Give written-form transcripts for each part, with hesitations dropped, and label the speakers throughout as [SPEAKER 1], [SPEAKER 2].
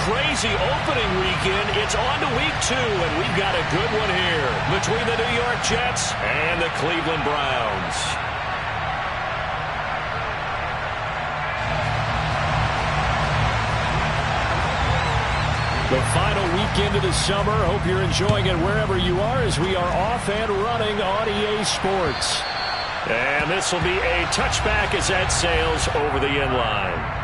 [SPEAKER 1] crazy opening weekend. It's on to week 2, and we've got a good one here between the New York Jets and the Cleveland Browns. The final weekend of the summer. Hope you're enjoying it wherever you are as we are off and running on EA Sports. And this will be a touchback as that sails over the end line.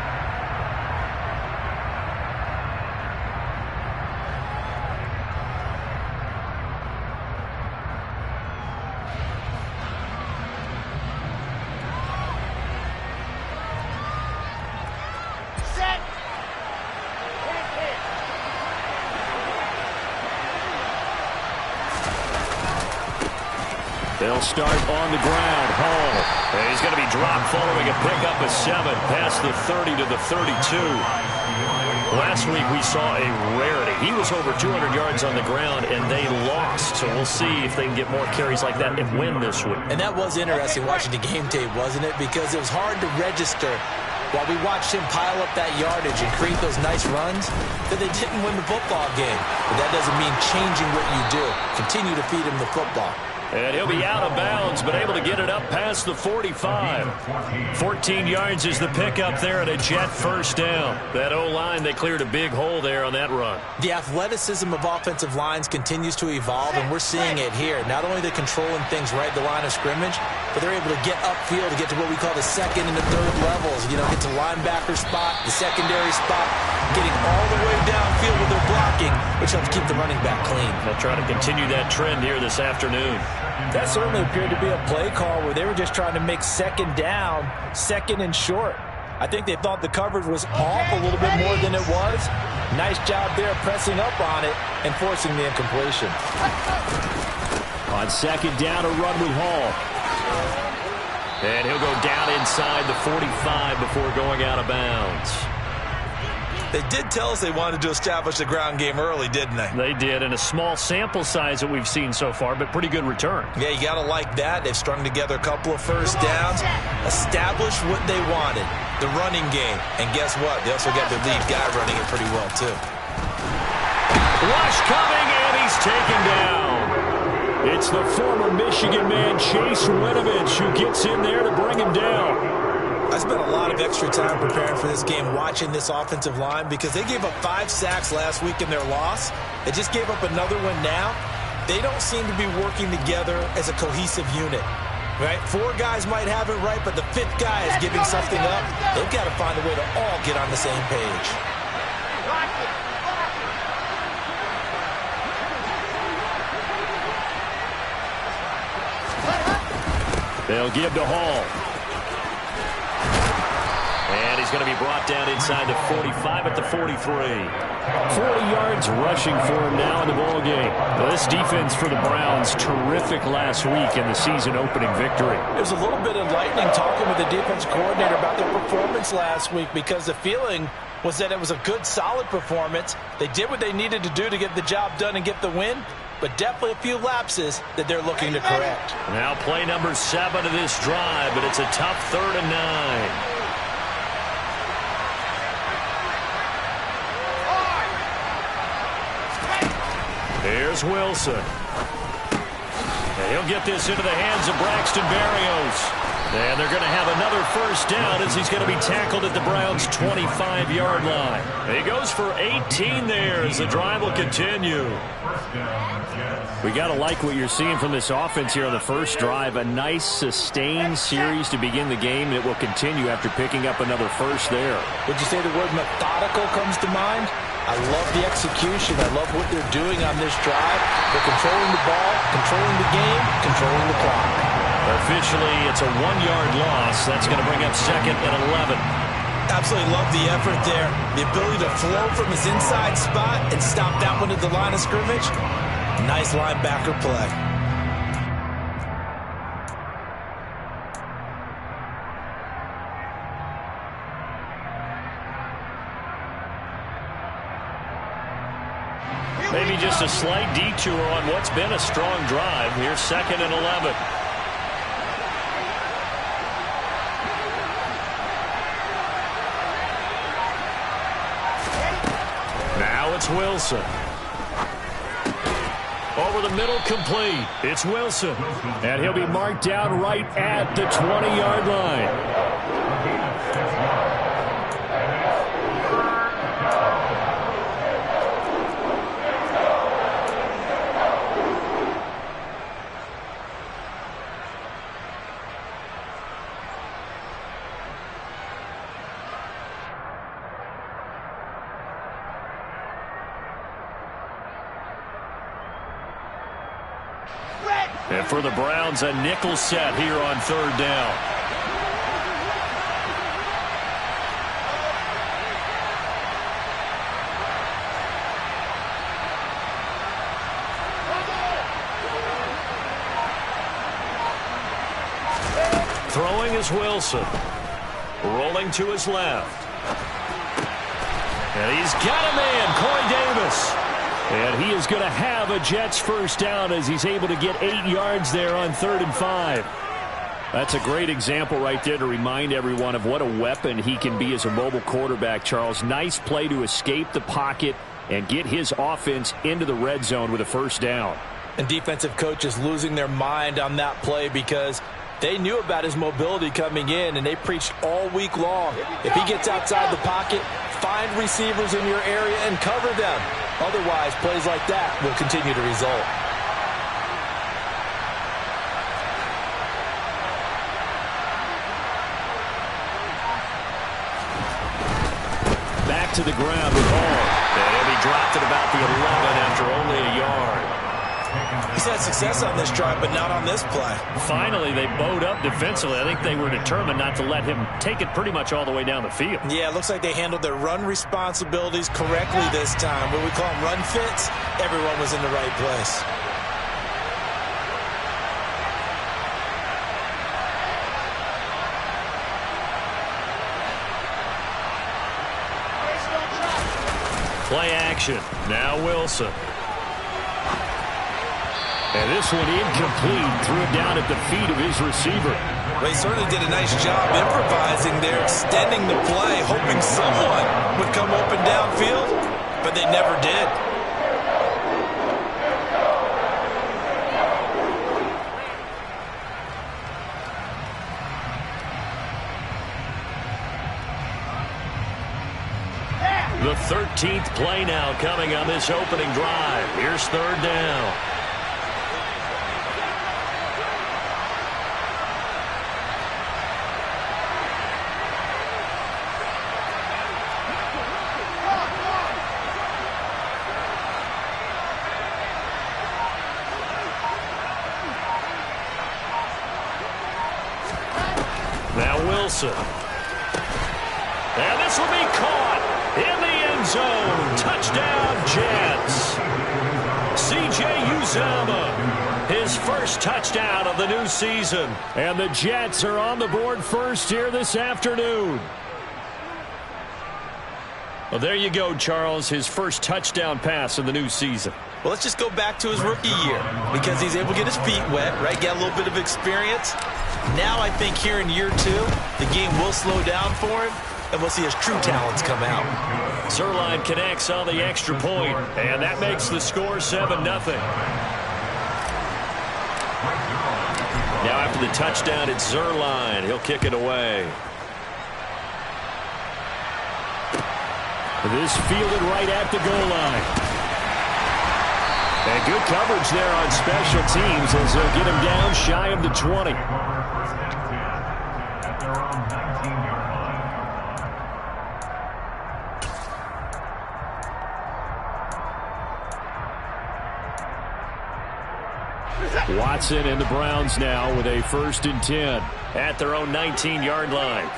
[SPEAKER 1] They'll start on the ground. Hall. And he's going to be dropped following a pickup of 7 past the 30 to the 32. Last week we saw a rarity. He was over 200 yards on the ground, and they lost. So we'll see if they can get more carries like that and win this week.
[SPEAKER 2] And that was interesting watching the game tape, wasn't it? Because it was hard to register while we watched him pile up that yardage and create those nice runs that they didn't win the football game. But that doesn't mean changing what you do. Continue to feed him the football.
[SPEAKER 1] And he'll be out of bounds, but able to get it up past the 45. 14 yards is the pickup there at a Jet first down. That O-line, they cleared a big hole there on that run.
[SPEAKER 2] The athleticism of offensive lines continues to evolve, and we're seeing it here. Not only they're controlling things right at the line of scrimmage, but they're able to get upfield to get to what we call the second and the third levels. You know, get to linebacker spot, the secondary spot, getting all the way downfield with their blocking, which helps keep the running back clean.
[SPEAKER 1] They'll try to continue that trend here this afternoon.
[SPEAKER 3] That certainly appeared to be a play call where they were just trying to make second down, second and short. I think they thought the coverage was off a little bit more than it was. Nice job there pressing up on it and forcing the incompletion.
[SPEAKER 1] On second down, a run with Hall. And he'll go down inside the 45 before going out of bounds.
[SPEAKER 2] They did tell us they wanted to establish the ground game early, didn't they?
[SPEAKER 1] They did, and a small sample size that we've seen so far, but pretty good return.
[SPEAKER 2] Yeah, you got to like that. They've strung together a couple of first downs, established what they wanted, the running game. And guess what? They also got their lead guy running it pretty well, too.
[SPEAKER 1] Rush coming, and he's taken down. It's the former Michigan man, Chase Winovich, who gets in there to bring him down.
[SPEAKER 2] I spent a lot of extra time preparing for this game, watching this offensive line, because they gave up 5 sacks last week in their loss. They just gave up another one now. They don't seem to be working together as a cohesive unit. Right? 4 guys might have it right, but the 5th guy is giving something up. They've got to find a way to all get on the same page.
[SPEAKER 1] They'll give to Hall. And he's going to be brought down inside the 45 at the 43. 40 yards rushing for him now in the ballgame. This defense for the Browns, terrific last week in the season-opening victory.
[SPEAKER 3] There's a little bit of lightning talking with the defense coordinator about their performance last week, because the feeling was that it was a good, solid performance. They did what they needed to do to get the job done and get the win, but definitely a few lapses that they're looking to correct.
[SPEAKER 1] Now play number 7 of this drive, but it's a tough 3rd and 9. Here's Wilson. And he'll get this into the hands of Braxton Berrios. And they're going to have another first down as he's going to be tackled at the Browns' 25-yard line. He goes for 18 there as the drive will continue. We got to like what you're seeing from this offense here on the first drive. A nice, sustained series to begin the game, and it will continue after picking up another first there.
[SPEAKER 3] Would you say the word methodical comes to mind? I love the execution. I love what they're doing on this drive. They're controlling the ball, controlling the game, controlling the clock.
[SPEAKER 1] Officially, it's a 1-yard loss. That's going to bring up 2nd and 11.
[SPEAKER 2] Absolutely love the effort there. The ability to flow from his inside spot and stop that one at the line of scrimmage. Nice linebacker play.
[SPEAKER 1] Maybe just a slight detour on what's been a strong drive. Here's 2nd and 11. it's Wilson. Over the middle, complete. It's Wilson. And he'll be marked down right at the 20-yard line. And for the Browns, a nickel set here on 3rd down. Throwing is Wilson. Rolling to his left. And he's got a man, Corey Davis. And he is going to have a Jets first down as he's able to get 8 yards there on 3rd and 5. That's a great example right there to remind everyone of what a weapon he can be as a mobile quarterback, Charles. Nice play to escape the pocket and get his offense into the red zone with a first down.
[SPEAKER 3] And defensive coaches losing their mind on that play because they knew about his mobility coming in, and they preached all week long. If he gets outside the pocket, find receivers in your area and cover them. Otherwise, plays like that will continue to result.
[SPEAKER 1] Back to the ground with Hall. And he dropped it about the 11 after only a yard.
[SPEAKER 2] He's had success on this drive, but not on this play.
[SPEAKER 1] Finally, they bowed up defensively. I think they were determined not to let him take it pretty much all the way down the field.
[SPEAKER 2] Yeah, it looks like they handled their run responsibilities correctly this time. What we call them run fits, everyone was in the right place.
[SPEAKER 1] Play action. Now Wilson. And this one incomplete. Threw it down at the feet of his receiver.
[SPEAKER 2] They certainly did a nice job improvising there, extending the play, hoping someone would come open downfield, but they never did.
[SPEAKER 1] The 13th play now coming on this opening drive. Here's 3rd down. Now Wilson. And this will be caught in the end zone. Touchdown, Jets. C.J. Uzomah, his first touchdown of the new season. And the Jets are on the board first here this afternoon. Well, there you go, Charles, his first touchdown pass of the new season.
[SPEAKER 2] Well, let's just go back to his rookie year because he's able to get his feet wet, right? Get a little bit of experience. Now I think here in year 2, the game will slow down for him, and we'll see his true talents come out.
[SPEAKER 1] Zerline connects on the extra point, and that makes the score 7-0. Now after the touchdown, it's Zerline. He'll kick it away. This fielded right at the goal line. And good coverage there on special teams as they'll get him down shy of the 20. Watson and the Browns now with a 1st and 10 at their own 19-yard line.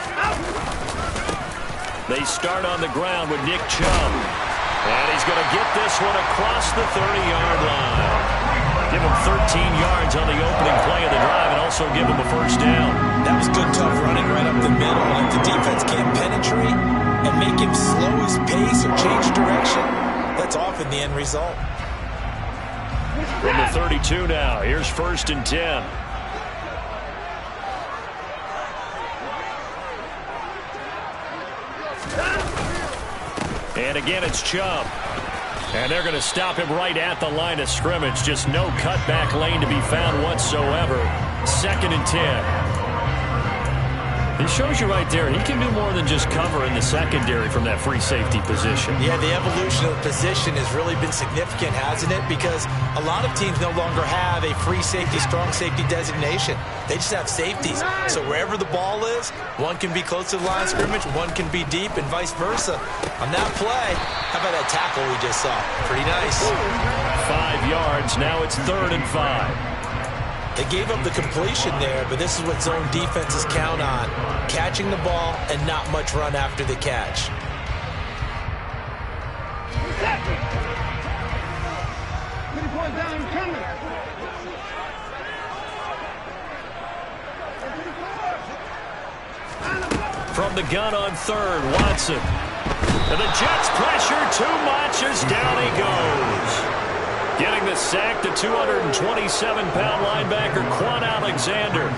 [SPEAKER 1] They start on the ground with Nick Chubb. And he's going to get this one across the 30-yard line. Give him 13 yards on the opening play of the drive and also give him a first down.
[SPEAKER 2] That was good, tough running right up the middle. And if the defense can't penetrate and make him slow his pace or change direction, that's often the end result.
[SPEAKER 1] From the 32 now, here's 1st and 10. And again, it's Chubb. And they're going to stop him right at the line of scrimmage. Just no cutback lane to be found whatsoever. 2nd and 10. It shows you right there, he can do more than just cover in the secondary from that free safety position.
[SPEAKER 2] Yeah, the evolution of the position has really been significant, hasn't it? Because a lot of teams no longer have a free safety, strong safety designation. They just have safeties. So wherever the ball is, one can be close to the line of scrimmage, one can be deep, and vice versa. On that play, how about that tackle we just saw? Pretty nice.
[SPEAKER 1] 5 yards. Now it's 3rd and 5.
[SPEAKER 2] They gave up the completion there, but this is what zone defenses count on. Catching the ball and not much run after the catch.
[SPEAKER 1] From the gun on 3rd, Watson. And the Jets pressure too much as down he goes. Getting the sack, the 227-pound linebacker, Quan Alexander.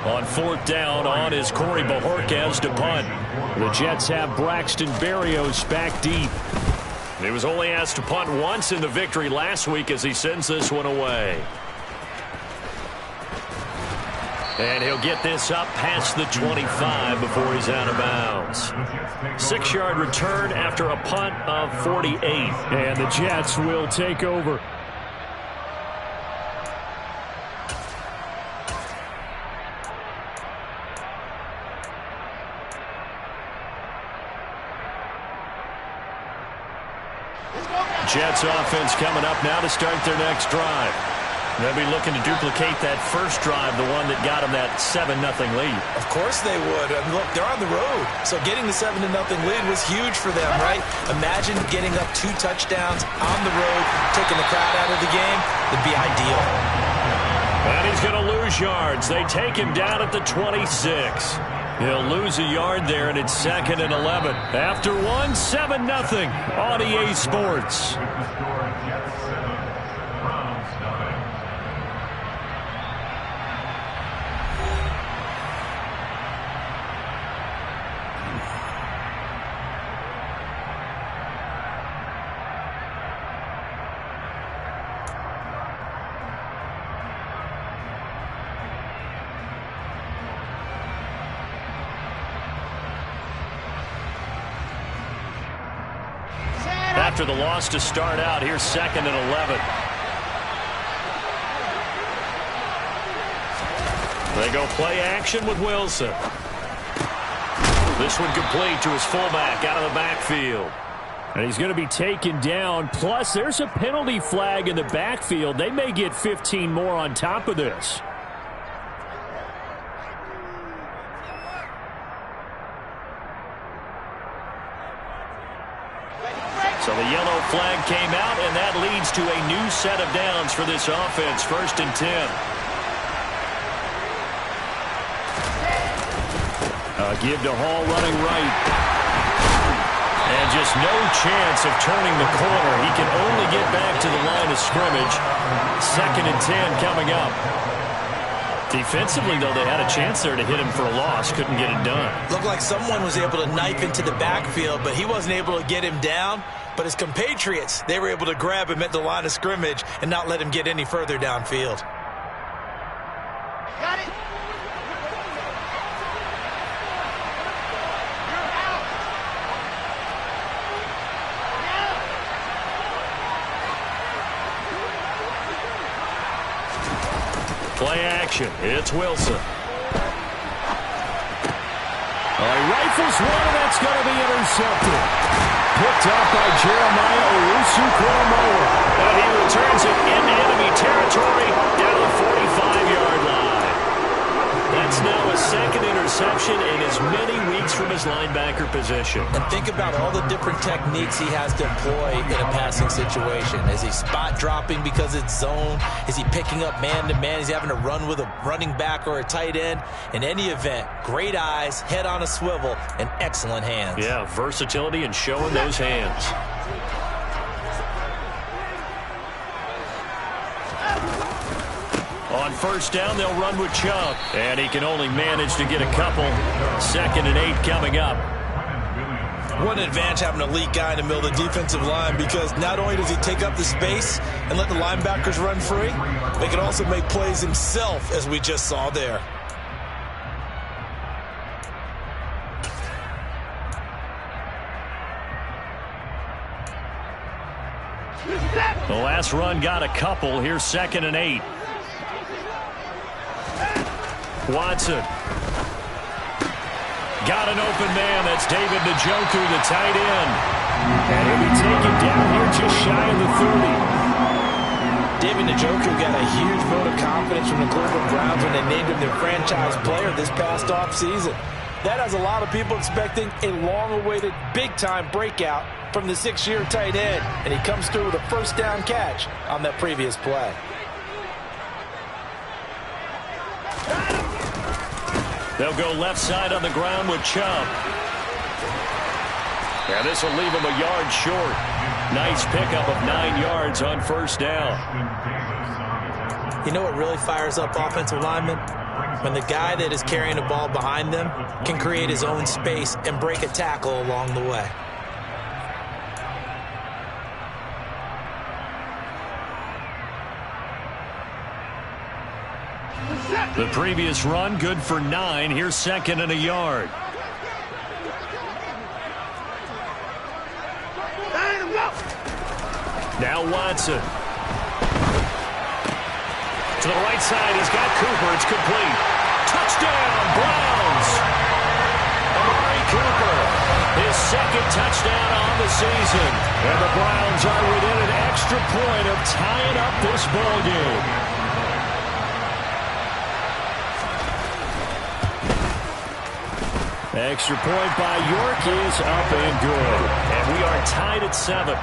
[SPEAKER 1] On 4th down, on is Corey Bajorquez to punt. The Jets have Braxton Berrios back deep. He was only asked to punt once in the victory last week as he sends this one away. And he'll get this up past the 25 before he's out of bounds. 6-yard return after a punt of 48. And the Jets will take over. Jets offense coming up now to start their next drive. They'll be looking to duplicate that first drive, the one that got them that 7-0 lead.
[SPEAKER 2] Of course they would. I mean, look, they're on the road. So getting the 7-0 lead was huge for them, right? Imagine getting up 2 touchdowns on the road, taking the crowd out of the game. It'd be ideal.
[SPEAKER 1] And he's going to lose yards. They take him down at the 26. He'll lose a yard there, and it's 2nd and 11. After 7-0 on EA Sports. After the loss to start out, here's 2nd and 11. They go play action with Wilson. This one complete to his fullback out of the backfield. And he's going to be taken down. Plus, there's a penalty flag in the backfield. They may get 15 more on top of this. So the yellow flag came out, and that leads to a new set of downs for this offense. 1st and 10. Give to Hall running right. And just no chance of turning the corner. He can only get back to the line of scrimmage. 2nd and 10 coming up. Defensively, though, they had a chance there to hit him for a loss. Couldn't get it done.
[SPEAKER 2] Looked like someone was able to knife into the backfield, but he wasn't able to get him down. But his compatriots, they were able to grab him at the line of scrimmage and not let him get any further downfield.
[SPEAKER 4] Got it.
[SPEAKER 1] Play action. It's Wilson. He rifles one, and that's going to be intercepted. Picked up by Jeremiah Owusu-Koramoah. And he returns it into enemy territory down the 45-yard line. That's now a 2nd interception in as many weeks from his linebacker position.
[SPEAKER 2] And think about all the different techniques he has to employ in a passing situation. Is he spot dropping because it's zone? Is he picking up man-to-man? Is he having to run with a running back or a tight end? In any event, great eyes, head on a swivel, and excellent hands.
[SPEAKER 1] Yeah, versatility and showing those hands. On 1st down, they'll run with Chubb. And he can only manage to get a couple. 2nd and 8 coming up.
[SPEAKER 2] What an advantage having an elite guy in the middle of the defensive line, because not only does he take up the space and let the linebackers run free, they can also make plays himself, as we just saw there.
[SPEAKER 1] The last run got a couple. Here's 2nd and 8. Watson. Got an open man. That's David Njoku, the tight end. And he'll be taken down here just shy of the 30.
[SPEAKER 3] David Njoku got a huge vote of confidence from the Cleveland Browns when they named him their franchise player this past offseason. That has a lot of people expecting a long-awaited, big-time breakout from the 6-year tight end, and he comes through with a first down catch on that previous play.
[SPEAKER 1] They'll go left side on the ground with Chubb. Yeah, this will leave him a yard short. Nice pickup of 9 yards on first down.
[SPEAKER 3] You know what really fires up offensive linemen? When the guy that is carrying the ball behind them can create his own space and break a tackle along the way.
[SPEAKER 1] The previous run, good for 9. Here's 2nd and a yard. Now Watson. To the right side, he's got Cooper. It's complete. Touchdown, Browns! Amari Cooper, his 2nd touchdown on the season. And the Browns are within an extra point of tying up this ball game. Extra point by York is up and good. And we are tied at 7.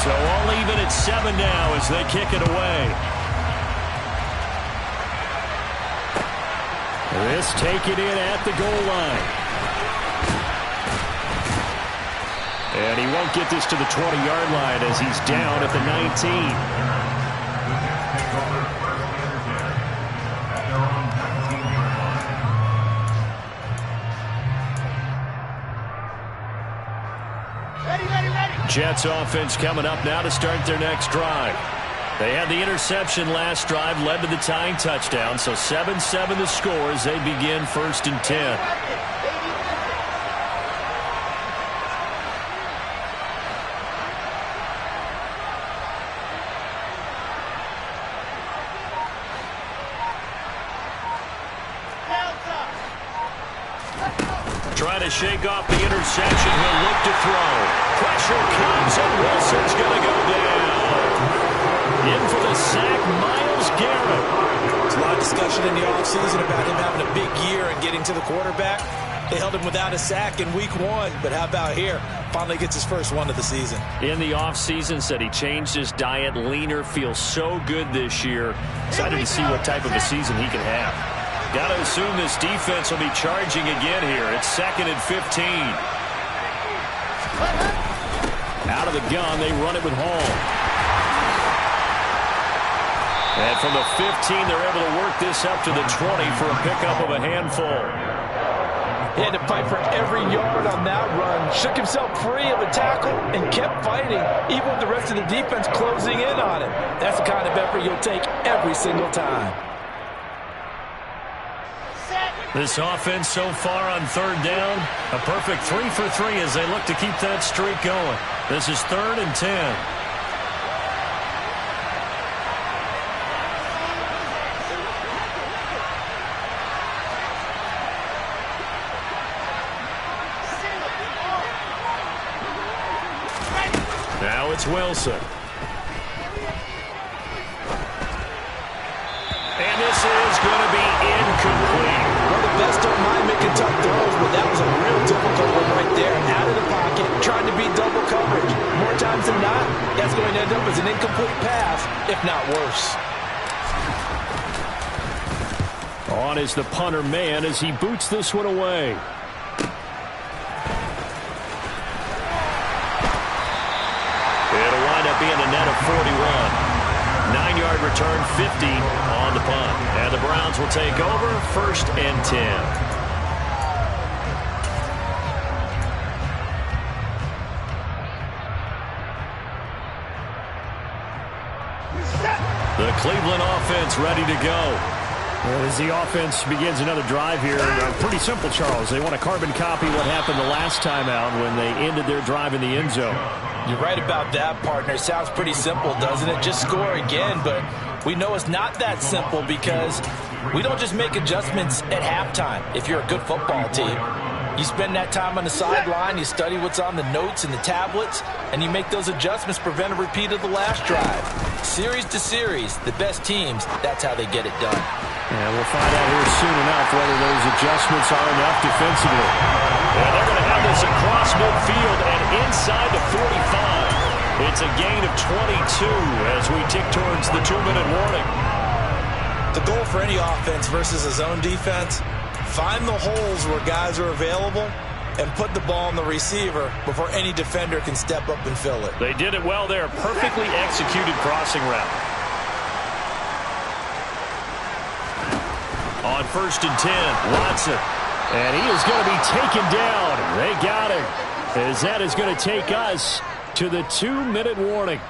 [SPEAKER 1] So all even at 7 now as they kick it away. This taken in at the goal line. And he won't get this to the 20-yard line as he's down at the 19. Jets offense coming up now to start their next drive. They had the interception last drive, led to the tying touchdown, so 7-7 the score as they begin 1st and 10. Trying to shake off the interception. He'll look to throw. Pressure comes, and Wilson's going to go down. In for the sack, Myles Garrett.
[SPEAKER 2] There's a lot of discussion in the offseason about him having a big year and getting to the quarterback. They held him without a sack in week 1, but how about here? Finally gets his first one of the season.
[SPEAKER 1] In the offseason, said he changed his diet, leaner, feels so good this year. Excited to see what type of a season he can have. Got to assume this defense will be charging again here. It's 2nd and 15. Out of the gun, they run it with Hall. And from the 15, they're able to work this up to the 20 for a pickup of a handful.
[SPEAKER 3] He had to fight for every yard on that run. Shook himself free of a tackle and kept fighting, even with the rest of the defense closing in on him. That's the kind of effort you'll take every single time.
[SPEAKER 1] This offense so far on 3rd down, a perfect 3 for 3 as they look to keep that streak going. This is 3rd and 10. Now it's Wilson. And this is going to be incomplete.
[SPEAKER 3] One of the best don't mind making tough throws, but that was a real difficult one right there. Out of the pocket, trying to beat double coverage. More times than not, that's going to end up as an incomplete pass, if not worse.
[SPEAKER 1] On is the punter man as he boots this one away. It'll wind up being a net of 41. 9-yard return, 50 on the punt. And the Browns will take over, 1st and 10. The Cleveland offense ready to go.
[SPEAKER 4] As the offense begins another drive here, pretty simple, Charles. They want to carbon copy what happened the last time out when they ended their drive in the end zone.
[SPEAKER 3] You're right about that, partner. Sounds pretty simple, doesn't it? Just score again, but we know it's not that simple because we don't just make adjustments at halftime if you're a good football team. You spend that time on the sideline, you study what's on the notes and the tablets, and you make those adjustments, prevent a repeat of the last drive. Series to series, the best teams, that's how they get it done.
[SPEAKER 4] And we'll find out here soon enough whether those adjustments are enough defensively.
[SPEAKER 1] Yeah, they're going to have this across midfield and inside the 45. It's a gain of 22 as we tick towards the 2-minute warning.
[SPEAKER 2] The goal for any offense versus a zone defense, find the holes where guys are available and put the ball on the receiver before any defender can step up and fill it.
[SPEAKER 1] They did it well there. Perfectly executed crossing route. On 1st and 10, Watson. And he is going to be taken down. They got him. As that is going to take us to the 2-minute warning.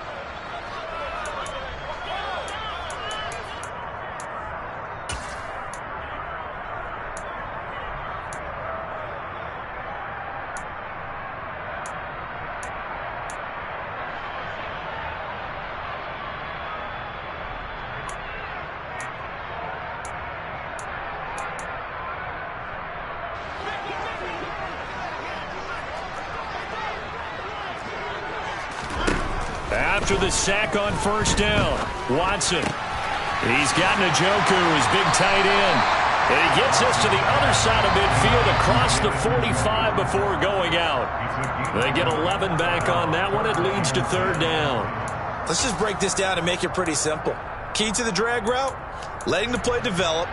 [SPEAKER 1] After the sack on 1st down, Watson. He's got Njoku, his big tight end. And he gets us to the other side of midfield across the 45 before going out. They get 11 back on that one. It leads to 3rd down.
[SPEAKER 2] Let's just break this down and make it pretty simple. Key to the drag route, letting the play develop,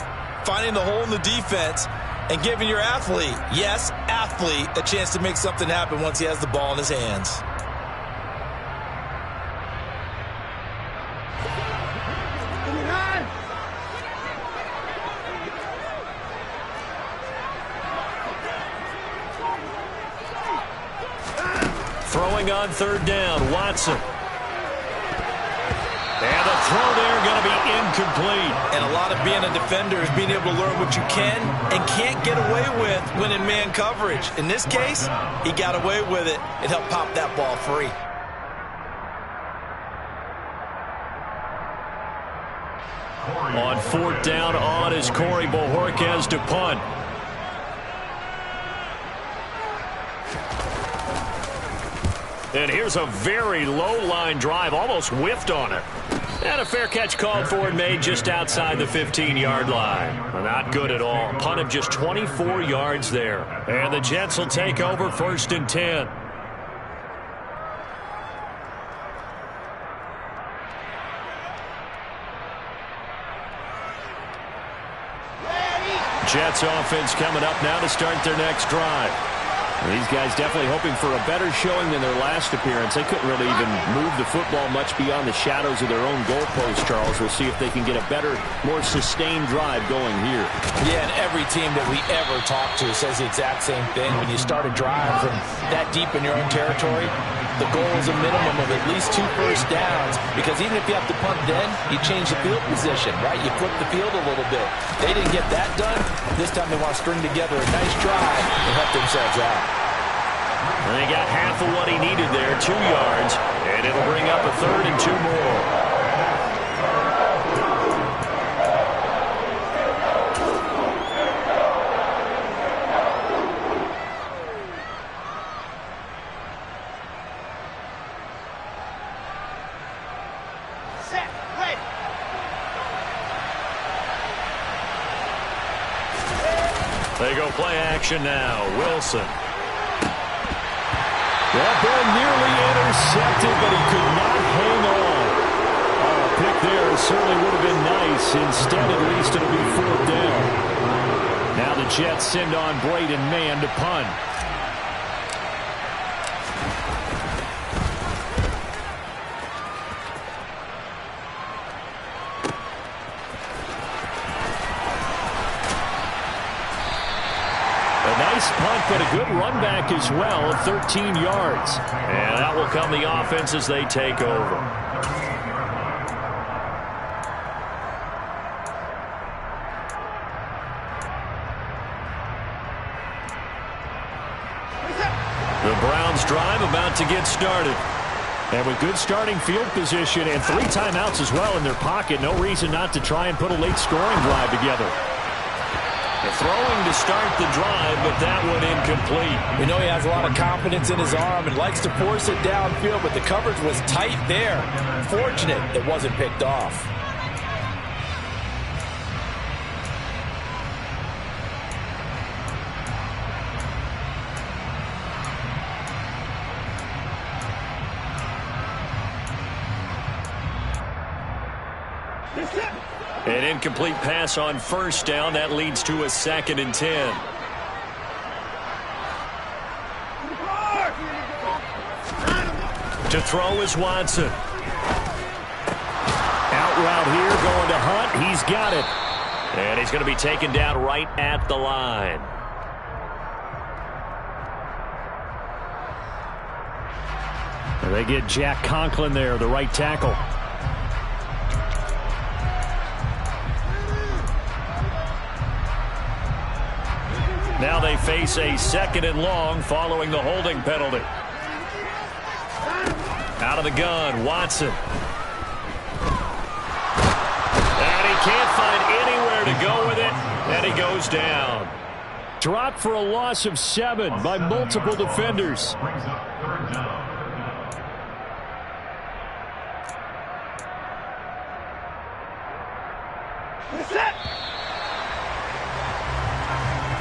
[SPEAKER 2] finding the hole in the defense, and giving your athlete, yes, athlete, a chance to make something happen once he has the ball in his hands.
[SPEAKER 1] Throwing on 3rd down, Watson. And the throw there going to be incomplete.
[SPEAKER 2] And a lot of being a defender is being able to learn what you can and can't get away with when in man coverage. In this case, he got away with it. It helped pop that ball free.
[SPEAKER 1] On 4th down, on is Corey Bojorquez to punt. And here's a very low-line drive, almost whiffed on it. And a fair catch called for and made just outside the 15-yard line. Not good at all. Punt of just 24 yards there. And the Jets will take over 1st and 10. Jets offense coming up now to start their next drive.
[SPEAKER 4] These guys definitely hoping for a better showing than their last appearance. They couldn't really even move the football much beyond the shadows of their own goalpost, Charles. We'll see if they can get a better, more sustained drive going here.
[SPEAKER 3] Yeah, and every team that we ever talk to says the exact same thing. When you start a drive from that deep in your own territory, the goal is a minimum of at least 2 first downs, because even if you have to punt then, you change the field position, right? You flip the field a little bit. They didn't get that done. This time they want to string together a nice drive and help themselves out.
[SPEAKER 1] They got half of what he needed there, 2 yards, and it'll bring up a 3rd and 2 more.
[SPEAKER 5] Set, ready.
[SPEAKER 1] They go play action now. Wilson.
[SPEAKER 4] That ball nearly intercepted, but he could not hang on. Oh, a pick there certainly would have been nice. Instead, at least, it'll be 4th down.
[SPEAKER 1] Now the Jets send on Braden Mann to punt. Nice punt, but a good run back as well of 13 yards. And that will come the offense as they take over. The Browns drive about to get started. And with good starting field position and 3 timeouts as well in their pocket, no reason not to try and put a late scoring drive together. The throwing to start the drive, but that one incomplete.
[SPEAKER 3] We know he has a lot of confidence in his arm and likes to force it downfield, but the coverage was tight there. Fortunate it wasn't picked off.
[SPEAKER 1] An incomplete pass on first down. That leads to a 2nd and 10. To throw is Watson. Out route here, going to Hunt. He's got it. And he's going to be taken down right at the line. And they get Jack Conklin there, the right tackle. Now they face a 2nd and long following the holding penalty. Out of the gun, Watson. And he can't find anywhere to go with it, and he goes down. Dropped for a loss of 7 by multiple defenders.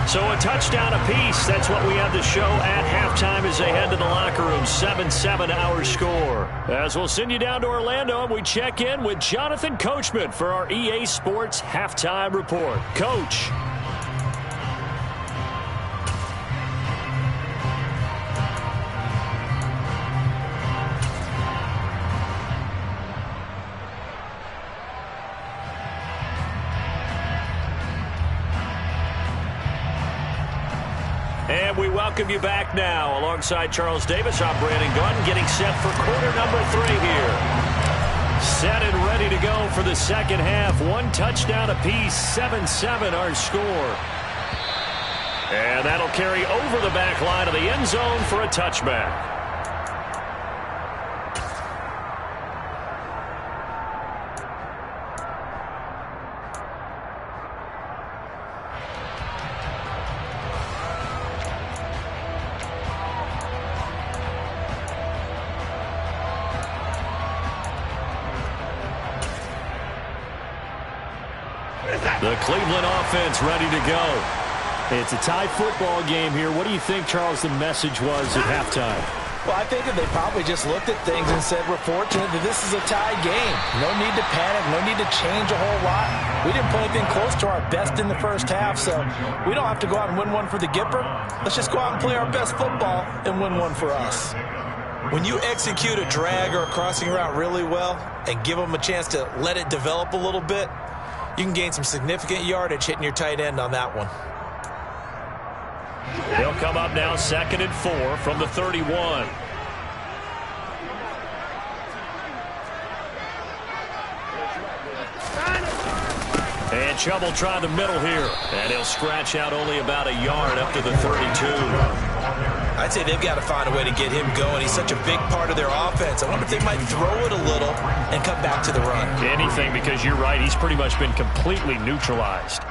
[SPEAKER 1] So a touchdown apiece. That's what we have to show at halftime as they head to the locker room. 7-7 our score. As we'll send you down to Orlando, and we check in with Jonathan Coachman for our EA Sports Halftime Report. Coach. And we welcome you back now. Alongside Charles Davis, I'm Brandon Gunn, getting set for quarter number 3 here. Set and ready to go for the second half. 1 touchdown apiece, 7-7 our score. And that'll carry over the back line of the end zone for a touchback. The Cleveland offense ready to go. It's a tie football game here. What do you think, Charles, the message was at halftime?
[SPEAKER 3] Well, I think that they probably just looked at things and said, we're fortunate that this is a tie game. No need to panic. No need to change a whole lot. We didn't put anything close to our best in the first half, so we don't have to go out and win one for the Gipper. Let's just go out and play our best football and win one for us.
[SPEAKER 2] When you execute a drag or a crossing route really well and give them a chance to let it develop a little bit, you can gain some significant yardage hitting your tight end on that one.
[SPEAKER 1] They'll come up now 2nd and 4 from the 31. And Chubb will try the middle here. And he'll scratch out only about a yard up to the 32.
[SPEAKER 2] I'd say they've got to find a way to get him going. He's such a big part of their offense. I wonder if they might throw it a little and come back to the run.
[SPEAKER 1] Anything, because you're right. He's pretty much been completely neutralized.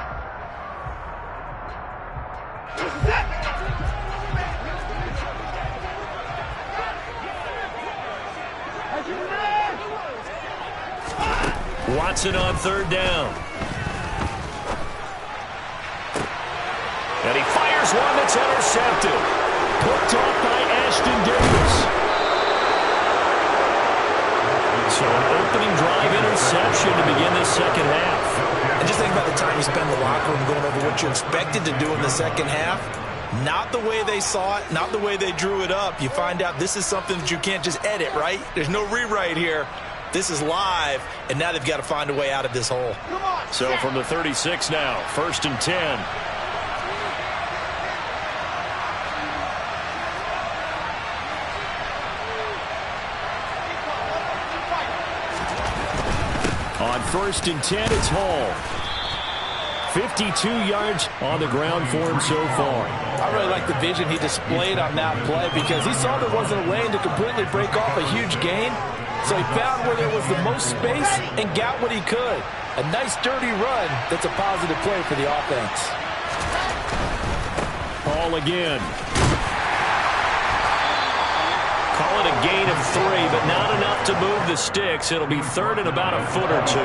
[SPEAKER 1] Watson on 3rd down. And he fires one that's intercepted. Picked off by Ashton Davis. So an opening drive interception to begin this second half.
[SPEAKER 2] And just think about the time you spend in the locker room going over what you expected to do in the second half. Not the way they saw it, not the way they drew it up. You find out this is something that you can't just edit, right? There's no rewrite here. This is live, and now they've got to find a way out of this hole.
[SPEAKER 1] So from the 36 now, 1st and 10.
[SPEAKER 4] 1st and 10, it's Hall. 52 yards on the ground for him so far.
[SPEAKER 3] I really like the vision he displayed on that play because he saw there wasn't a lane to completely break off a huge gain. So he found where there was the most space and got what he could. A nice, dirty run that's a positive play for the offense.
[SPEAKER 4] Hall again.
[SPEAKER 1] Call it a gain of 3, but not enough to move the sticks. It'll be 3rd and about a foot or 2.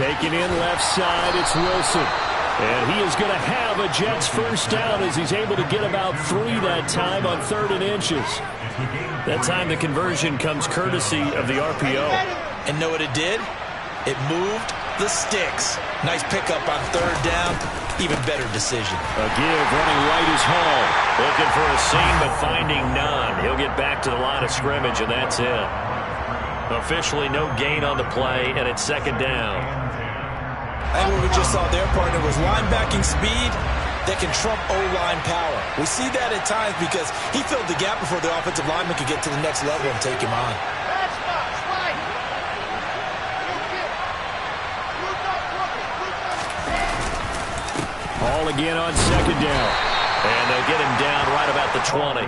[SPEAKER 4] Taking in left side, it's Wilson. And he is going to have a Jets first down as he's able to get about 3 that time on 3rd and inches.
[SPEAKER 1] That time the conversion comes courtesy of the RPO.
[SPEAKER 2] And know what it did? It moved the sticks. Nice pickup on 3rd down. Even better decision.
[SPEAKER 4] A give running right is Hall.
[SPEAKER 1] Looking for a seam but finding none. He'll get back to the line of scrimmage and that's it. Officially no gain on the play and it's 2nd down.
[SPEAKER 2] And what we just saw their partner was linebacking speed that can trump O-line power. We see that at times because he filled the gap before the offensive lineman could get to the next level and take him on.
[SPEAKER 4] Hall again on 2nd down.
[SPEAKER 1] And they'll get him down right about the 20.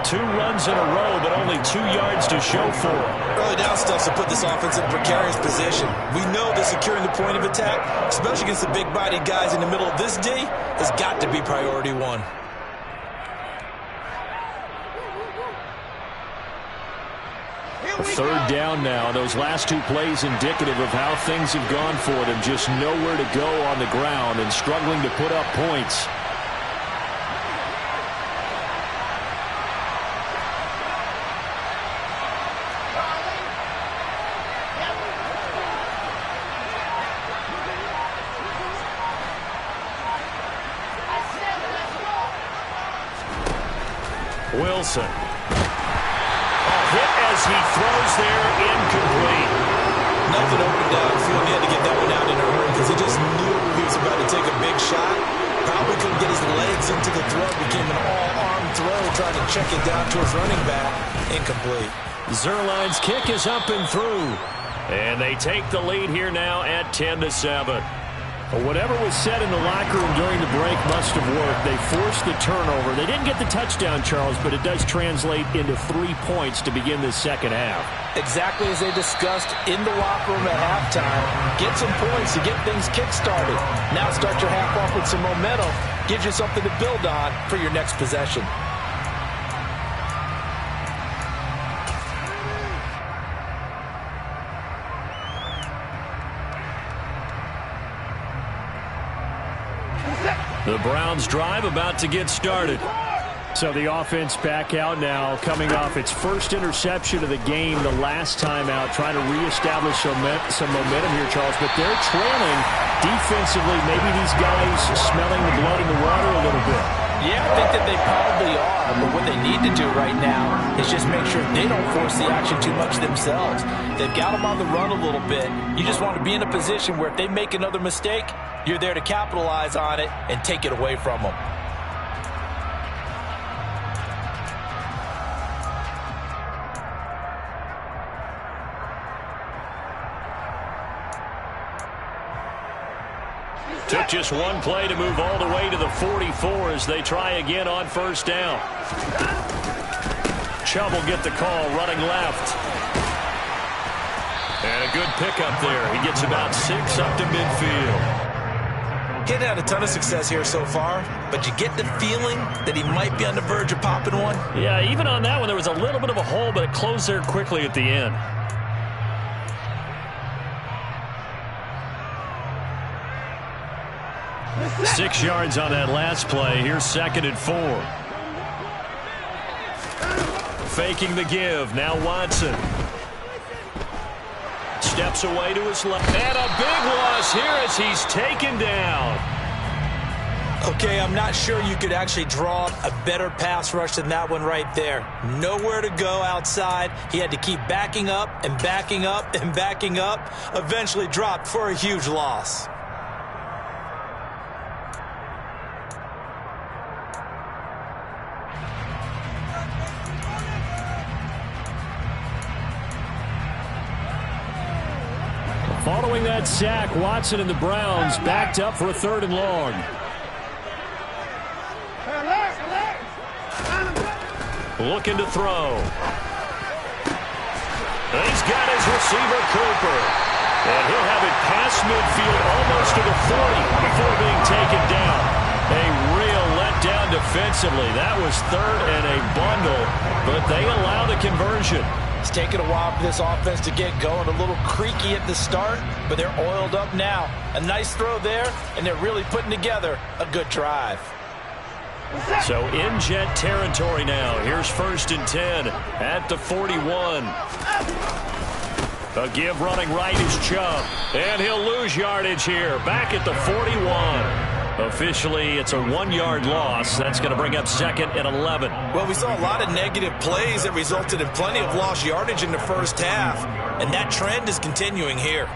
[SPEAKER 1] 2 runs in a row, but only 2 yards to show for it.
[SPEAKER 2] Early down stuff to put this offense in a precarious position. We know that securing the point of attack, especially against the big-bodied guys in the middle of this D, has got to be priority 1.
[SPEAKER 4] Third down now. Those last 2 plays indicative of how things have gone for them. Just nowhere to go on the ground and struggling to put up points.
[SPEAKER 1] Wilson. A hit as he throws there, incomplete.
[SPEAKER 2] Nothing open downfield. He had to get that one out in a hurry because he just knew he was about to take a big shot. Probably couldn't get his legs into the throw. Became an all-arm throw, trying to check it down to his running back. Incomplete.
[SPEAKER 1] Zuerlein's kick is up and through. And they take the lead here now at 10-7.
[SPEAKER 4] Well, whatever was said in the locker room during the break must have worked. They forced the turnover. They didn't get the touchdown, Charles, but it does translate into 3 points to begin this 2nd half.
[SPEAKER 3] Exactly as they discussed in the locker room at halftime. Get some points to get things kick-started. Now start your half off with some momentum. Gives you something to build on for your next possession.
[SPEAKER 1] The Browns drive about to get started.
[SPEAKER 4] So the offense back out now, coming off its first interception of the game the last time out, trying to reestablish some momentum here, Charles. But they're trailing defensively. Maybe these guys smelling the blood in the water a little bit.
[SPEAKER 3] Yeah, I think that they probably are. But what they need to do right now is just make sure they don't force the action too much themselves. They've got them on the run a little bit. You just want to be in a position where if they make another mistake, you're there to capitalize on it and take it away from them.
[SPEAKER 1] Took just one play to move all the way to the 44 as they try again on 1st down. Chubb will get the call running left. And a good pickup there. He gets about 6 up to midfield.
[SPEAKER 2] He hadn't had a ton of success here so far, but you get the feeling that he might be on the verge of popping one.
[SPEAKER 1] Yeah, even on that one, there was a little bit of a hole, but it closed there quickly at the end. Six yards on that last play. Here's 2nd and 4. Faking the give. Now Watson. Steps away to his left. And a big loss here as he's taken down.
[SPEAKER 2] Okay, I'm not sure you could actually draw up a better pass rush than that one right there. Nowhere to go outside. He had to keep backing up and backing up and backing up. Eventually dropped for a huge loss.
[SPEAKER 1] Following that sack, Watson and the Browns backed up for a 3rd and long. Looking to throw. And he's got his receiver, Cooper. And he'll have it past midfield almost to the 40 before being taken down. A real letdown defensively. That was 3rd and a bundle, but they allow the conversion.
[SPEAKER 3] It's taken a while for this offense to get going. A little creaky at the start, but they're oiled up now. A nice throw there, and they're really putting together a good drive.
[SPEAKER 1] So in Jet territory now. Here's 1st and 10 at the 41. A give running right is Chubb. And he'll lose yardage here. Back at the 41. Officially, it's a 1-yard loss. That's going to bring up 2nd and 11.
[SPEAKER 2] Well, we saw a lot of negative plays that resulted in plenty of lost yardage in the first half. And that trend is continuing here.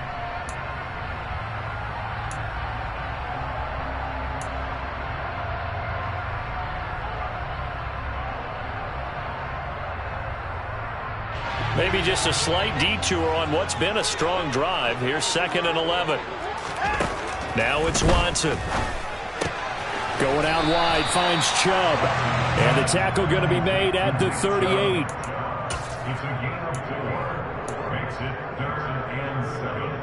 [SPEAKER 1] Maybe just a slight detour on what's been a strong drive. Here's 2nd and 11. Now it's Watson. Going out wide, finds Chubb. And the tackle going to be made at the 38.
[SPEAKER 6] It's a gain of 4. Makes it 3rd and 7.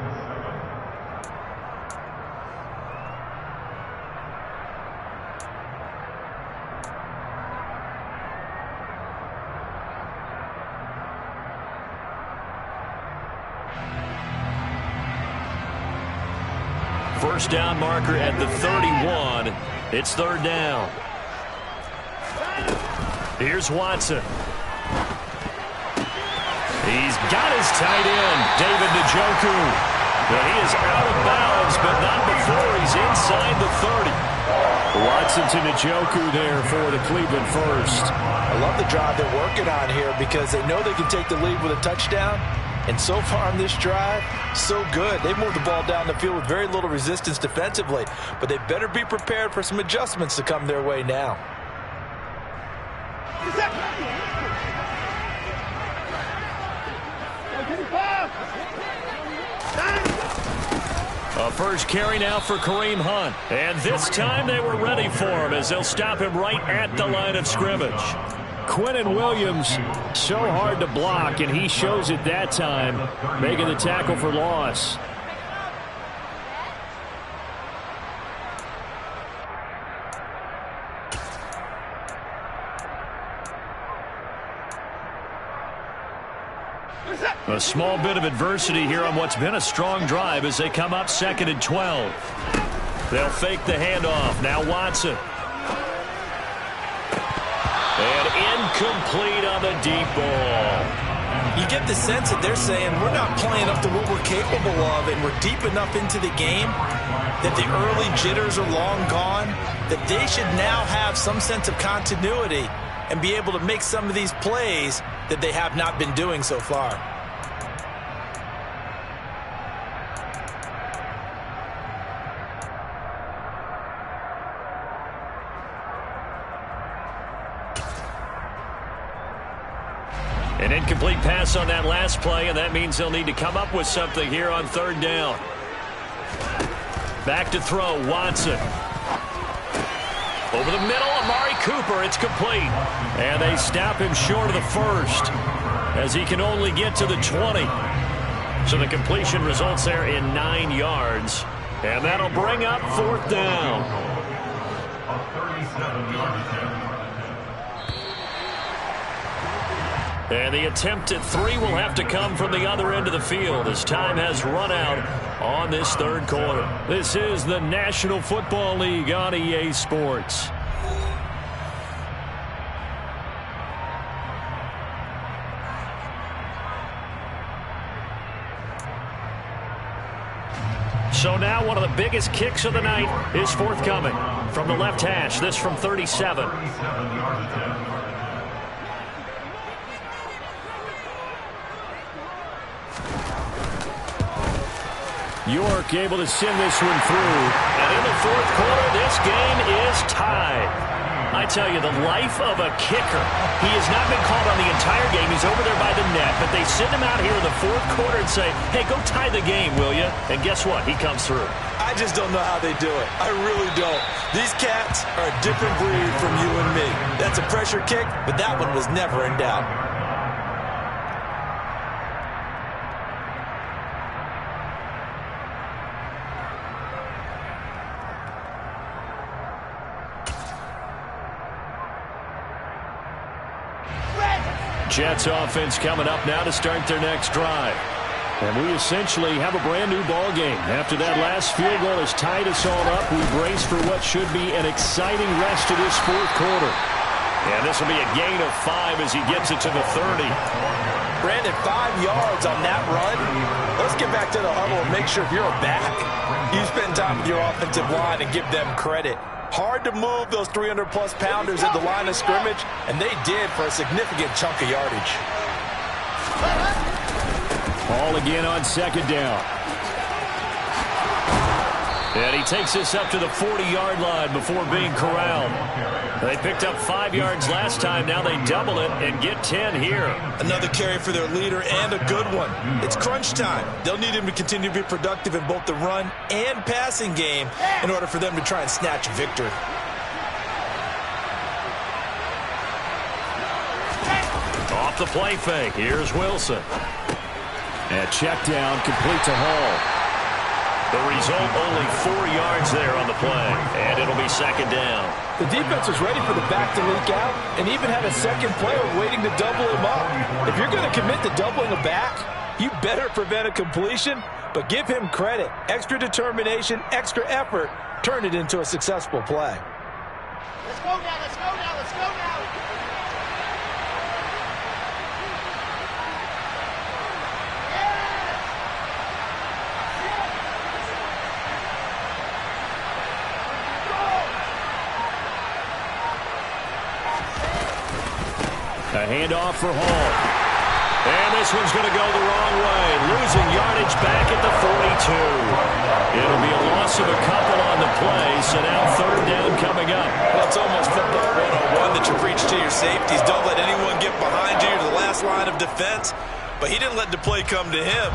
[SPEAKER 1] First down marker at the 31. It's 3rd down. Here's Watson. He's got his tight end, David Njoku. But he is out of bounds, but not before he's inside the 30. Watson to Njoku there for the Cleveland first.
[SPEAKER 3] I love the drive they're working on here because they know they can take the lead with a touchdown. And so far on this drive, so good. They moved the ball down the field with very little resistance defensively. But they better be prepared for some adjustments to come their way now.
[SPEAKER 1] A first carry now for Kareem Hunt. And this time they were ready for him as they'll stop him right at the line of scrimmage. Quinnen Williams, so hard to block, and he shows it that time, making the tackle for loss. A small bit of adversity here on what's been a strong drive as they come up 2nd and 12. They'll fake the handoff. Now Watson. And incomplete on the deep ball.
[SPEAKER 2] You get the sense that they're saying we're not playing up to what we're capable of, and we're deep enough into the game that the early jitters are long gone, that they should now have some sense of continuity and be able to make some of these plays that they have not been doing so far.
[SPEAKER 1] An incomplete pass on that last play, and that means they'll need to come up with something here on 3rd down. Back to throw, Watson. Over the middle, Amari Cooper, it's complete. And they stop him short of the first as he can only get to the 20. So the completion results there in 9 yards. And that'll bring up 4th down.
[SPEAKER 6] A 37-yard attempt.
[SPEAKER 1] And the attempt at 3 will have to come from the other end of the field as time has run out on this 3rd quarter. This is the National Football League on EA Sports. So now one of the biggest kicks of the night is forthcoming. From the left hash, this from 37.
[SPEAKER 6] 37 yards attempt.
[SPEAKER 1] York able to send this one through. And in the fourth quarter, this game is tied. I tell you, the life of a kicker. He has not been called on the entire game. He's over there by the net. But they send him out here in the fourth quarter and say, hey, go tie the game, will you? And guess what? He comes through.
[SPEAKER 2] I just don't know how they do it. I really don't. These cats are a different breed from you and me. That's a pressure kick, but that one was never in doubt.
[SPEAKER 1] Jets offense coming up now to start their next drive. And we essentially have a brand new ball game. After that last field goal has tied us all up, we brace for what should be an exciting rest of this fourth quarter. And this will be a gain of 5 as he gets it to the 30.
[SPEAKER 2] Brandon, 5 yards on that run. Let's get back to the huddle and make sure if you're a back, you spend time with your offensive line and give them credit. Hard to move those 300-plus pounders at the line of scrimmage, and they did for a significant chunk of yardage.
[SPEAKER 1] Ball again on second down. And he takes this up to the 40-yard line before being corralled. They picked up 5 yards last time. Now they double it and get 10 here.
[SPEAKER 2] Another carry for their leader and a good one. It's crunch time. They'll need him to continue to be productive in both the run and passing game in order for them to try and snatch a victory.
[SPEAKER 1] Off the play fake. Here's Wilson. And check down, complete to Hall. The result, only 4 yards there on the play. And it'll be second down.
[SPEAKER 3] The defense was ready for the back to leak out and even had a second player waiting to double him up. If you're going to commit to doubling a back, you better prevent a completion, but give him credit. Extra determination, extra effort, turn it into a successful play.
[SPEAKER 5] Let's go now, let's go now, let's go now.
[SPEAKER 1] A handoff for Hall. And this one's going to go the wrong way. Losing yardage back at the 42. It'll be a loss of a couple on the play, so now third down coming up.
[SPEAKER 2] Well, it's almost football 101 that you preach to your safeties. Don't let anyone get behind you to the last line of defense. But he didn't let the play come to him.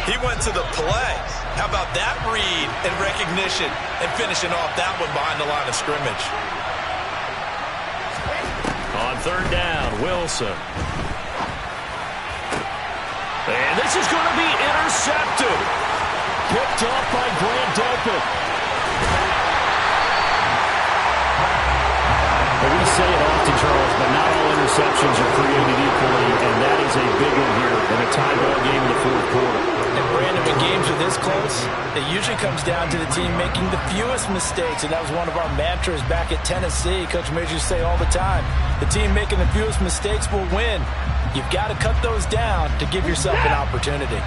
[SPEAKER 2] He went to the play. How about that read and recognition and finishing off that one behind the line of scrimmage?
[SPEAKER 1] On third down, Wilson. And this is going to be intercepted. Picked off by Grant Delpit.
[SPEAKER 4] Well, we say it often, Charles, but not all interceptions are created equally, and that is a big one here in a tie ball game in the fourth quarter.
[SPEAKER 3] And Brandon, when games are this close, it usually comes down to the team making the fewest mistakes, and that was one of our mantras back at Tennessee. Coach Major used to say all the time, the team making the fewest mistakes will win. You've got to cut those down to give yourself an opportunity.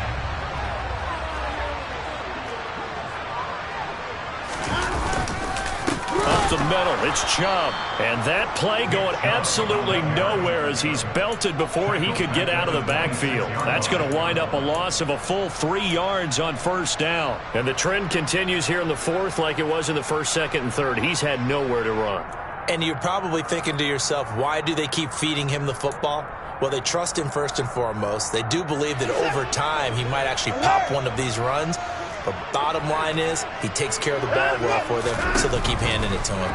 [SPEAKER 1] Up the middle, it's Chubb. And that play going absolutely nowhere as he's belted before he could get out of the backfield. That's going to wind up a loss of a full 3 yards on first down. And the trend continues here in the fourth like it was in the first, second, and third. He's had nowhere to run.
[SPEAKER 2] And you're probably thinking to yourself, why do they keep feeding him the football? Well, they trust him first and foremost. They do believe that over time he might actually pop one of these runs. But bottom line is, he takes care of the ball well for them, so they'll keep handing it to him.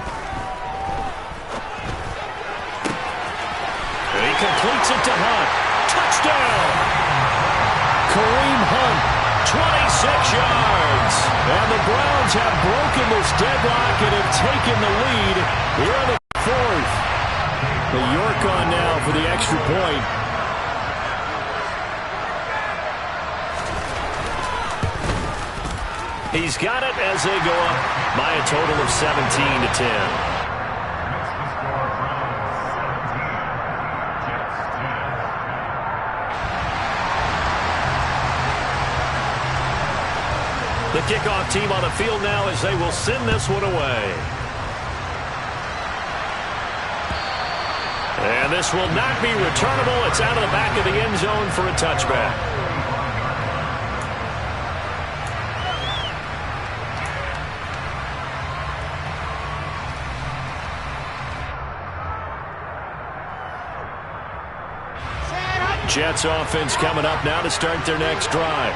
[SPEAKER 1] And he completes it to Hunt. Touchdown! Kareem Hunt, 26 yards. And the Browns have broken this deadlock and have taken the lead here in the fourth. The York on now for the extra point. He's got it as they go up by a total of 17-10. The kickoff team on the field now as they will send this one away. And this will not be returnable. It's out of the back of the end zone for a touchback. Jets offense coming up now to start their next drive.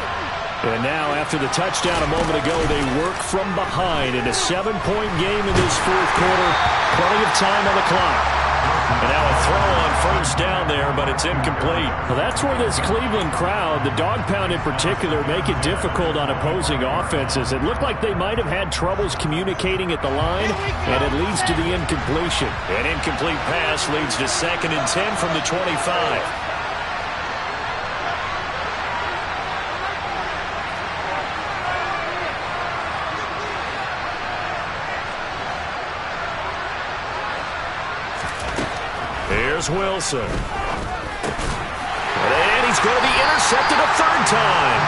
[SPEAKER 1] And now, after the touchdown a moment ago, they work from behind in a 7-point game in this fourth quarter. Plenty of time on the clock. And now a throw on first down there, but it's incomplete.
[SPEAKER 4] Well, that's where this Cleveland crowd, the dog pound in particular, make it difficult on opposing offenses. It looked like they might have had troubles communicating at the line, and it leads to the incompletion.
[SPEAKER 1] An incomplete pass leads to 2nd and 10 from the 25. Here's Wilson. And he's going to be intercepted a third time.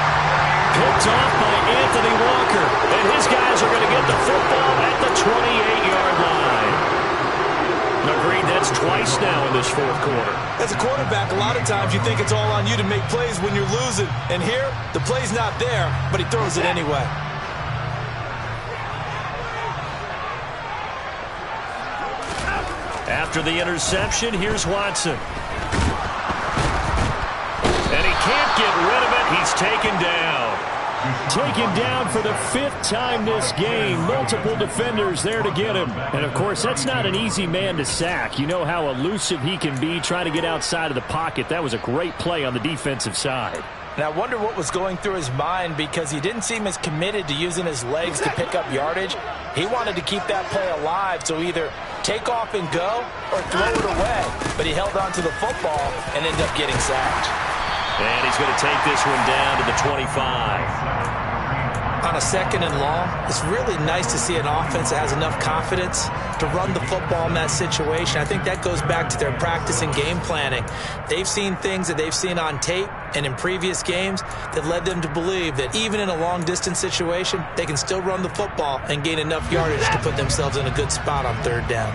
[SPEAKER 1] Picked off by Anthony Walker. And his guys are going to get the football at the 28-yard line. Agreed, that's twice now in this fourth quarter.
[SPEAKER 2] As a quarterback, a lot of times you think it's all on you to make plays when you're losing. And here, the play's not there, but he throws it anyway.
[SPEAKER 1] After the interception, here's Watson. And he can't get rid of it. He's taken down.
[SPEAKER 4] Taken down for the 5th time this game. Multiple defenders there to get him. And, of course, that's not an easy man to sack. You know how elusive he can be trying to get outside of the pocket. That was a great play on the defensive side.
[SPEAKER 3] And I wonder what was going through his mind, because he didn't seem as committed to using his legs to pick up yardage. He wanted to keep that play alive, so either take off and go or throw it away. But he held on to the football and ended up getting sacked.
[SPEAKER 1] And he's going to take this one down to the 25.
[SPEAKER 2] On a 2nd and long, it's really nice to see an offense that has enough confidence to run the football in that situation. I think that goes back to their practice and game planning. They've seen things that they've seen on tape and in previous games that led them to believe that even in a long-distance situation, they can still run the football and gain enough yardage to put themselves in a good spot on 3rd down.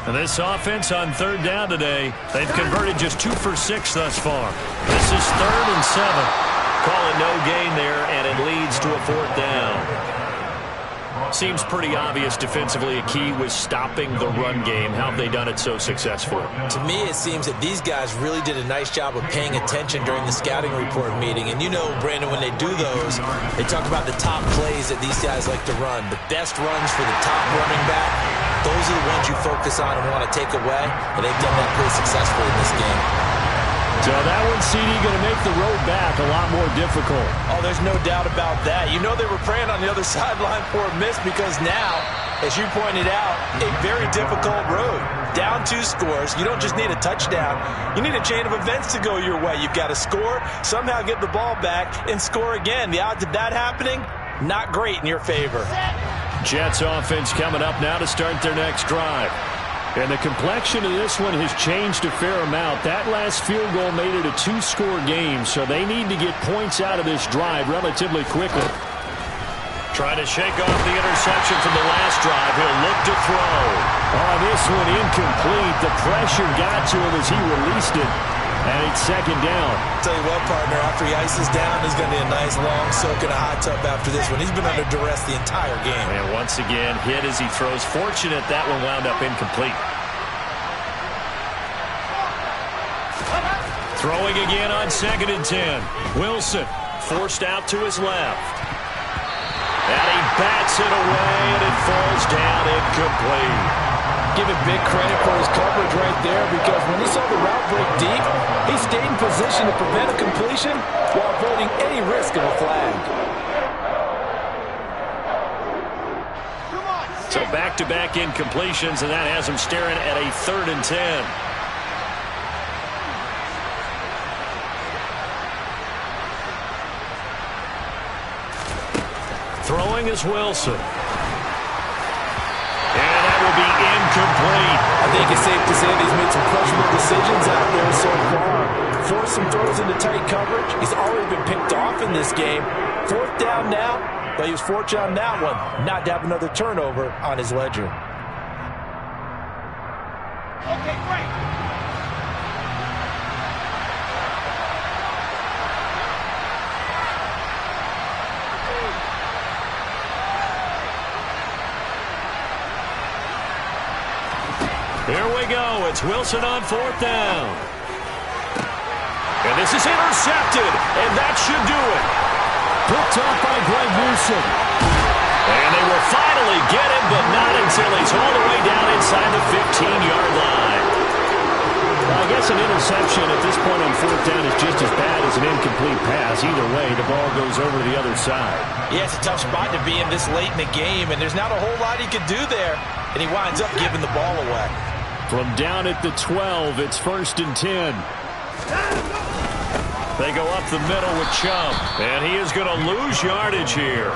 [SPEAKER 1] And this offense on 3rd down today, they've converted just 2 for 6 thus far. This is 3rd and 7. Call it no gain there, and it leads to a 4th down. Seems pretty obvious defensively a key was stopping the run game. How have they done it so successfully?
[SPEAKER 2] To me, it seems that these guys really did a nice job of paying attention during the scouting report meeting. And you know, Brandon, when they do those, they talk about the top plays that these guys like to run. The best runs for the top running back, those are the ones you focus on and want to take away. And they've done that pretty successfully in this game.
[SPEAKER 4] So that one, CD, going to make the road back a lot more difficult.
[SPEAKER 3] Oh, there's no doubt about that. You know they were praying on the other sideline for a miss, because now, as you pointed out, a very difficult road. Down 2 scores. You don't just need a touchdown. You need a chain of events to go your way. You've got to score, somehow get the ball back, and score again. The odds of that happening, not great in your favor.
[SPEAKER 1] Jets offense coming up now to start their next drive.
[SPEAKER 4] And the complexion of this one has changed a fair amount. That last field goal made it a 2-score game, so they need to get points out of this drive relatively quickly.
[SPEAKER 1] Trying to shake off the interception from the last drive. He'll look to throw.
[SPEAKER 4] Oh, this one incomplete. The pressure got to him as he released it. And it's 2nd down.
[SPEAKER 2] Tell you what, partner, after he ices down, there's going to be a nice long soak in a hot tub after this one. He's been under duress the entire game.
[SPEAKER 1] And once again, hit as he throws. Fortunate that one wound up incomplete. Throwing again on 2nd and 10. Wilson forced out to his left. And he bats it away, and it falls down incomplete.
[SPEAKER 3] Give him big credit for his coverage right there, because when he saw the route break deep, he stayed in position to prevent a completion while avoiding any risk of a flag.
[SPEAKER 1] So back-to-back incompletions, and that has him staring at a 3rd and 10. Throwing is Wilson. And that will be incomplete.
[SPEAKER 3] I think it's safe to say that he's made some questionable decisions out there so far. Forced some throws into tight coverage. He's already been picked off in this game. 4th down now. But he was fortunate on that one not to have another turnover on his ledger.
[SPEAKER 5] Okay, great.
[SPEAKER 1] Here we go. It's Wilson on 4th down. And this is intercepted, and that should do it. Picked off by Greg Newsom. And they will finally get him, but not until he's all the way down inside the 15-yard line. Well, I guess an interception at this point on 4th down is just as bad as an incomplete pass. Either way, the ball goes over to the other side.
[SPEAKER 3] Yeah, it's a tough spot to be in this late in the game, and there's not a whole lot he could do there, and he winds up giving the ball away.
[SPEAKER 1] From down at the 12, it's 1st and 10. They go up the middle with Chubb, and he is going to lose yardage here.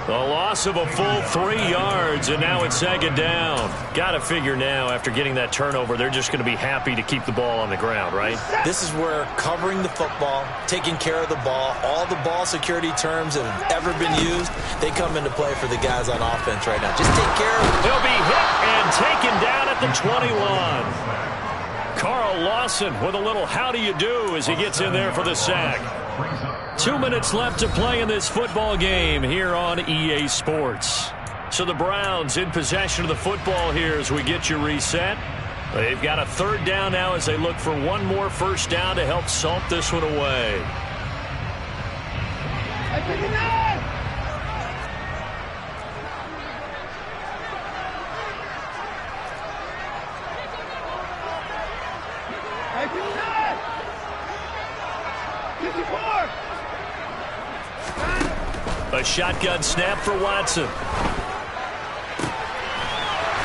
[SPEAKER 1] The loss of a full 3 yards, and now it's 2nd down. Got to figure now, after getting that turnover, they're just going to be happy to keep the ball on the ground, right?
[SPEAKER 2] This is where covering the football, taking care of the ball, all the ball security terms that have ever been used, they come into play for the guys on offense right now. Just take care of it.
[SPEAKER 1] He'll be hit and taken down at the 21. Carl Lawson with a little how do you do as he gets in there for the sack. 2 minutes left to play in this football game here on EA Sports. So the Browns in possession of the football here as we get you reset. They've got a 3rd down now as they look for one more 1st down to help salt this one away. A shotgun snap for Watson.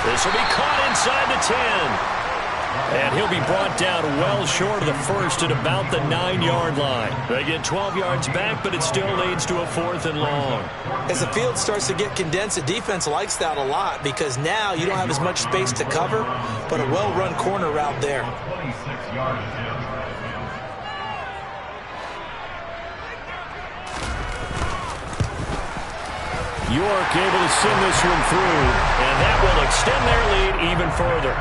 [SPEAKER 1] This will be caught inside the 10. And he'll be brought down well short of the 1st at about the 9-yard line. They get 12 yards back, but it still leads to a 4th and long.
[SPEAKER 2] As the field starts to get condensed, the defense likes that a lot because now you don't have as much space to cover, but a well-run corner route there.
[SPEAKER 6] 26 yards.
[SPEAKER 1] York able to send this one through, and that will extend their lead even further.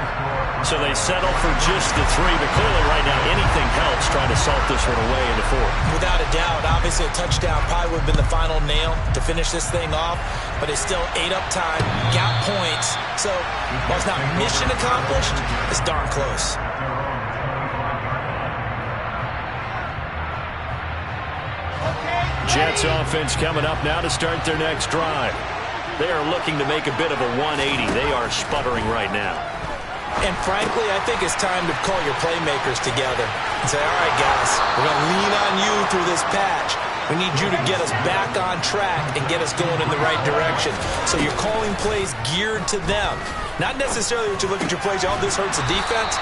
[SPEAKER 1] So they settle for just the 3, but clearly right now anything helps trying to salt this one away in the 4th.
[SPEAKER 2] Without a doubt, obviously a touchdown probably would have been the final nail to finish this thing off, but it's still ate up time, got points. So while it's not mission accomplished, it's darn close.
[SPEAKER 1] Jets offense coming up now to start their next drive. They are looking to make a bit of a 180. They are sputtering right now.
[SPEAKER 2] And frankly, I think it's time to call your playmakers together and say, all right, guys, we're going to lean on you through this patch. We need you to get us back on track and get us going in the right direction. So you're calling plays geared to them. Not necessarily that you look at your plays, oh, this hurts the defense.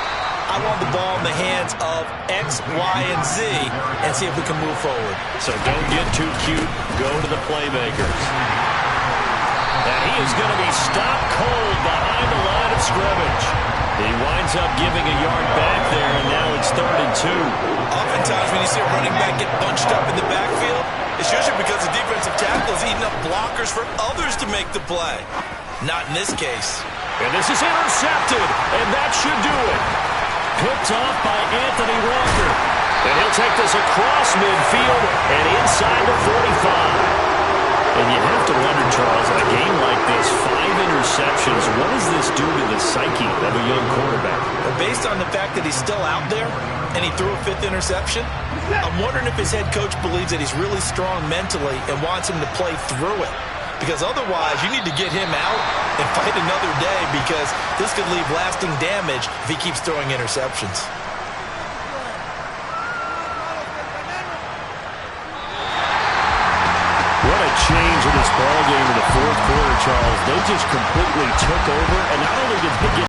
[SPEAKER 2] I want the ball in the hands of X, Y, and Z and see if we can move forward.
[SPEAKER 1] So don't get too cute. Go to the playmakers. And he is going to be stopped cold behind the line of scrimmage. He winds up giving a yard back there, and now it's 3rd and 2.
[SPEAKER 2] Oftentimes when you see a running back get bunched up in the backfield, it's usually because the defensive tackle is eating up blockers for others to make the play. Not in this case.
[SPEAKER 1] And this is intercepted, and that should do it. Picked off by Anthony Walker. And he'll take this across midfield and inside the 45. And you have to wonder, Charles, in a game like this, 5 interceptions, what does this do to the psyche of a young quarterback?
[SPEAKER 2] Well, based on the fact that he's still out there and he threw a 5th interception, I'm wondering if his head coach believes that he's really strong mentally and wants him to play through it. Because otherwise, you need to get him out and fight another day because this could leave lasting damage if he keeps throwing interceptions.
[SPEAKER 1] What a change in this ballgame in the 4th quarter, Charles. They just completely took over, and not only did they get